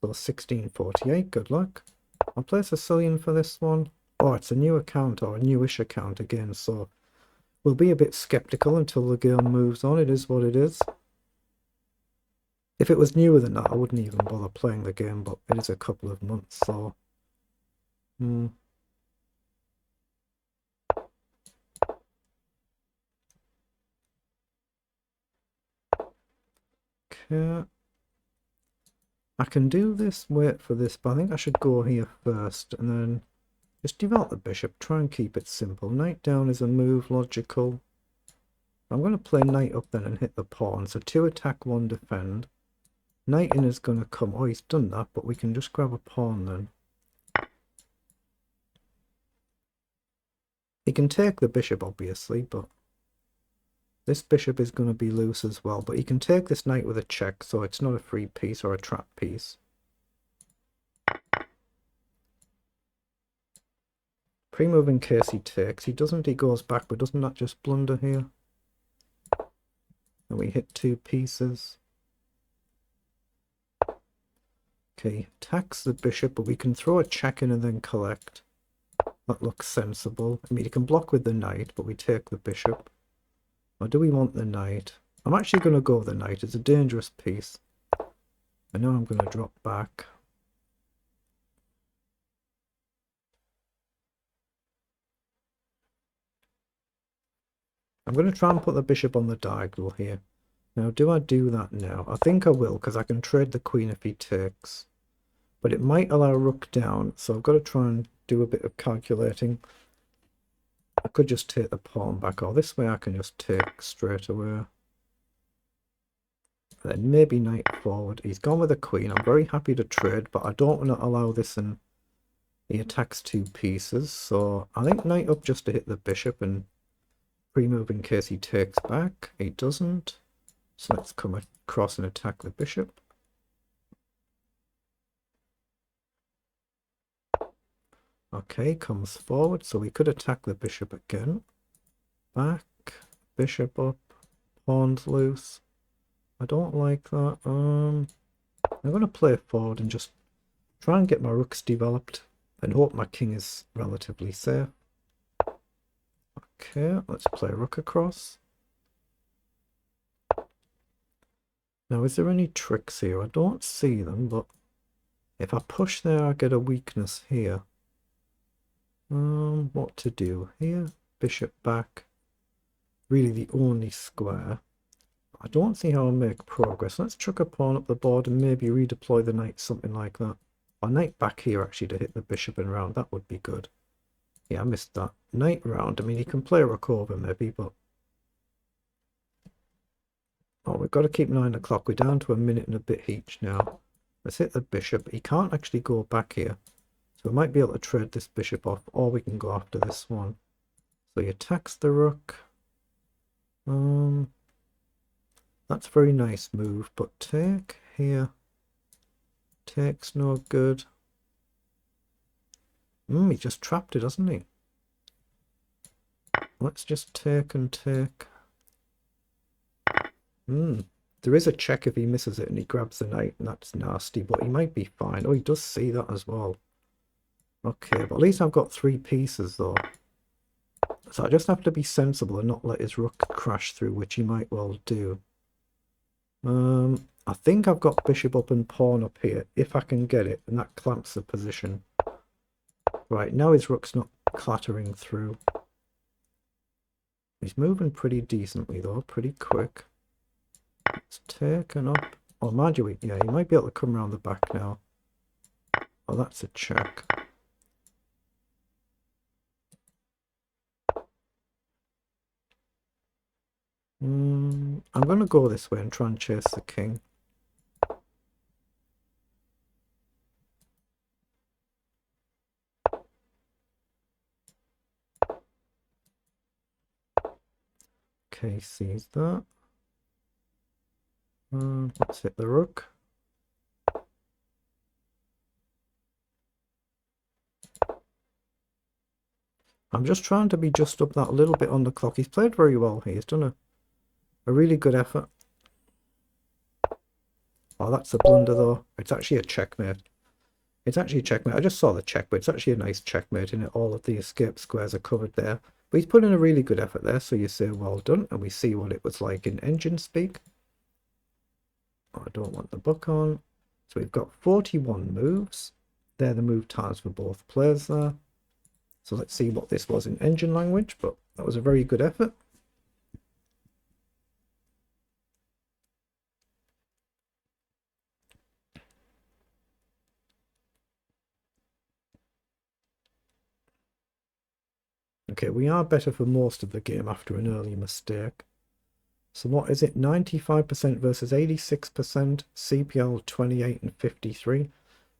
So 1648, good luck. I'll play Sicilian for this one. Oh, it's a new account, or a newish account again, so we'll be a bit skeptical until the game moves on. It is what it is. If it was newer than that, I wouldn't even bother playing the game, but it is a couple of months, so... Okay. I can do this, wait for this, but I think I should go here first, and then just develop the bishop, try and keep it simple. Knight down is a move, logical. I'm going to play knight up then and hit the pawn, so 2 attack, 1 defend. Knight in is going to come, oh he's done that, but we can just grab a pawn then. He can take the bishop obviously, but this bishop is going to be loose as well, but he can take this knight with a check, so it's not a free piece or a trap piece. Pre-move in case he takes. He doesn't, he goes back, but doesn't that just blunder here? And we hit 2 pieces. Okay, attacks the bishop, but we can throw a check in and then collect. That looks sensible. I mean, he can block with the knight, but we take the bishop. Or do we want the knight? I'm actually going to go with the knight. It's a dangerous piece. I know I'm going to drop back. I'm going to try and put the bishop on the diagonal here. Now, do I do that now? I think I will, because I can trade the queen if he takes. But it might allow rook down, so I've got to try and do a bit of calculating. I could just take the pawn back, or this way I can just take straight away. And then maybe knight forward. He's gone with a queen. I'm very happy to trade, but I don't want to allow this, and he attacks 2 pieces. So I think knight up just to hit the bishop and pre-move in case he takes back. He doesn't. So let's come across and attack the bishop. Okay, comes forward, so we could attack the bishop again. Back, bishop up, pawns loose. I don't like that. I'm going to play forward and just try and get my rooks developed and hope my king is relatively safe. Okay, let's play rook across. Now, is there any tricks here? I don't see them, but if I push there, I get a weakness here. What to do here? Bishop back. Really the only square. I don't see how I'll make progress. Let's chuck a pawn up the board and maybe redeploy the knight, something like that. Or knight back here actually to hit the bishop and round. That would be good. Yeah, I missed that. Knight round. I mean, he can play rook over maybe, but... Oh, we've got to keep 9 o'clock. We're down to a minute and a bit each now. Let's hit the bishop. He can't actually go back here. So we might be able to trade this bishop off, or we can go after this one. So he attacks the rook. That's a very nice move, but take here. Take's no good. He just trapped it, hasn't he? Let's just take and take. There is a check if he misses it and he grabs the knight, and that's nasty, but he might be fine. Oh, he does see that as well. Okay, but at least I've got 3 pieces though. So I just have to be sensible and not let his rook crash through, which he might well do. I think I've got bishop up and pawn up here, if I can get it, and that clamps the position. Right, now his rook's not clattering through. He's moving pretty decently though, pretty quick. It's taken up. Oh, mind you, yeah, he might be able to come around the back now. Oh, that's a check. I'm going to go this way and try and chase the king. Okay, sees that. Let's hit the rook. I'm just trying to be just up that little bit on the clock. He's played very well here. He's done a really good effort. Oh, that's a blunder though. It's actually a checkmate. It's actually a checkmate. I just saw the check, but it's actually a nice checkmate in it. All of the escape squares are covered there. But he's put in a really good effort there, so you say well done, and we see what it was like in engine speak. Oh, I don't want the book on. So we've got 41 moves. They're the move times for both players there. So let's see what this was in engine language, but that was a very good effort. Okay, we are better for most of the game after an early mistake. So what is it? 95% versus 86%, CPL 28 and 53.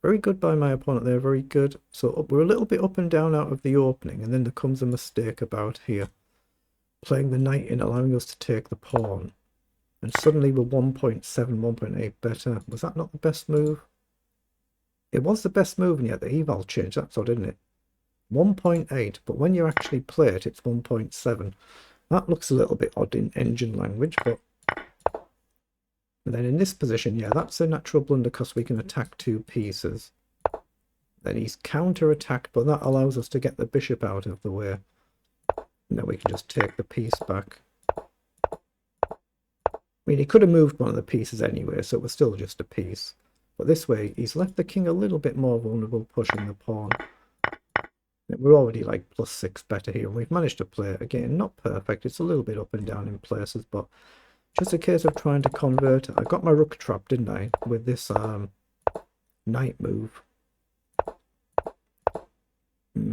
Very good by my opponent there, very good. So we're a little bit up and down out of the opening, and then there comes a mistake about here. Playing the knight in, allowing us to take the pawn. And suddenly we're 1.7, 1.8 better. Was that not the best move? It was the best move, and yet the eval changed. That's odd, isn't it? 1.8, but when you actually play it, it's 1.7. That looks a little bit odd in engine language, but then in this position, yeah, that's a natural blunder because we can attack two pieces. Then he's counter-attacked, but that allows us to get the bishop out of the way. And then we can just take the piece back. I mean, he could have moved one of the pieces anyway, so it was still just a piece. But this way, he's left the king a little bit more vulnerable, pushing the pawn. We're already like +6 better here, and we've managed to play it again. Not perfect, it's a little bit up and down in places, but just a case of trying to convert it. I got my rook trapped, didn't I, with this knight move.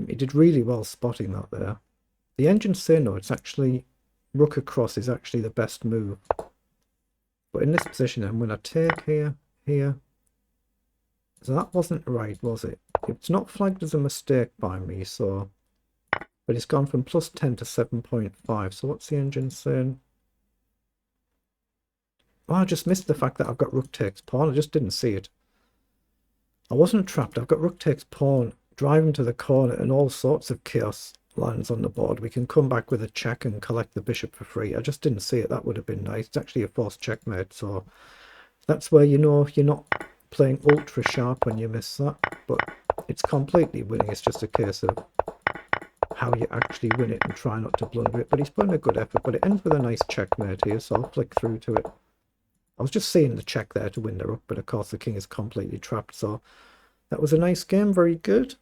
He did really well spotting that there. The engines say no, it's actually rook across is actually the best move. But in this position, I'm going to take here, here. So that wasn't right, was it? It's not flagged as a mistake by me, so... But it's gone from +10 to 7.5. So what's the engine saying? Oh, I just missed the fact that I've got rook takes pawn. I just didn't see it. I wasn't trapped. I've got rook takes pawn, driving to the corner, and all sorts of chaos lands on the board. We can come back with a check and collect the bishop for free. I just didn't see it. That would have been nice. It's actually a forced checkmate, so that's where you know you're not playing ultra sharp when you miss that, but it's completely winning. It's just a case of how you actually win it and try not to blunder it. But he's put in a good effort, but it ends with a nice checkmate here, so I'll flick through to it. I was just seeing the check there to win the rook, but of course the king is completely trapped, so that was a nice game, very good.